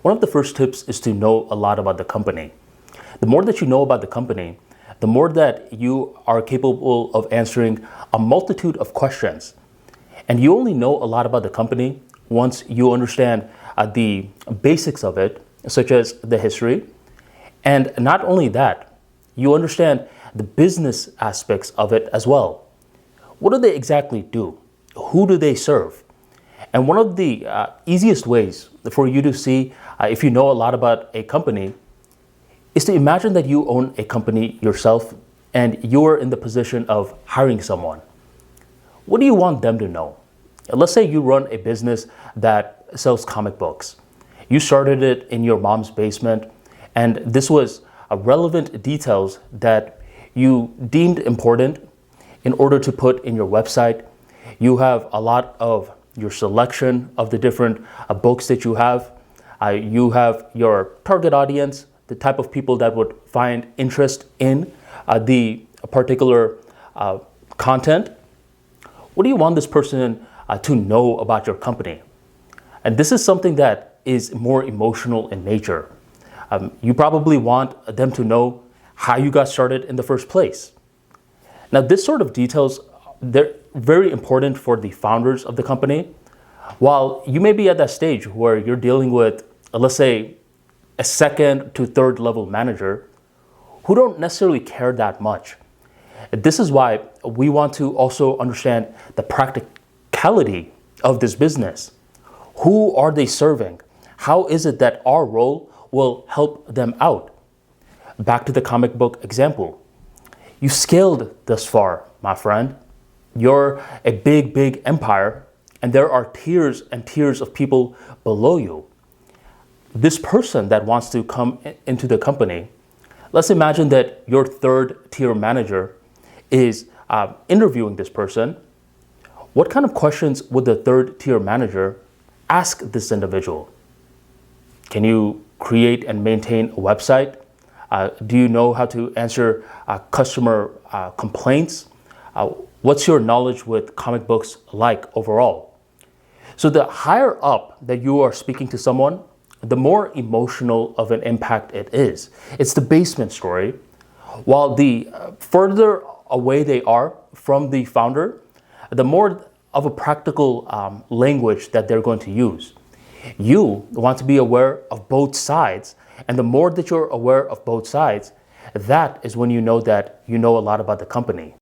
One of the first tips is to know a lot about the company. The more that you know about the company, the more that you are capable of answering a multitude of questions. And you only know a lot about the company once you understand the basics of it, such as the history. And not only that, you understand the business aspects of it as well. What do they exactly do? Who do they serve? And one of the easiest ways for you to see if you know a lot about a company is to imagine that you own a company yourself and you're in the position of hiring someone. What do you want them to know? Let's say you run a business that sells comic books. You started it in your mom's basement, and this was relevant details that you deemed important in order to put in your website. You have a lot of your selection of the different books that you have. You have your target audience, the type of people that would find interest in the particular content. What do you want this person to know about your company? And this is something that is more emotional in nature. You probably want them to know how you got started in the first place. Now, this sort of details, they're very important for the founders of the company. While you may be at that stage where you're dealing with, let's say, a second to third level manager who don't necessarily care that much. This is why we want to also understand the practicality of this business. Who are they serving? How is it that our role will help them out? Back to the comic book example. You scaled this far, my friend. You're a big, big empire, and there are tiers and tiers of people below you. This person that wants to come into the company, let's imagine that your third tier manager is interviewing this person. What kind of questions would the third tier manager ask this individual? Can you create and maintain a website? Do you know how to answer customer complaints? What's your knowledge with comic books like overall? So the higher up that you are speaking to someone, the more emotional of an impact it is. It's the basement story. While the further away they are from the founder, the more of a practical language that they're going to use. You want to be aware of both sides, and the more that you're aware of both sides, that is when you know that you know a lot about the company.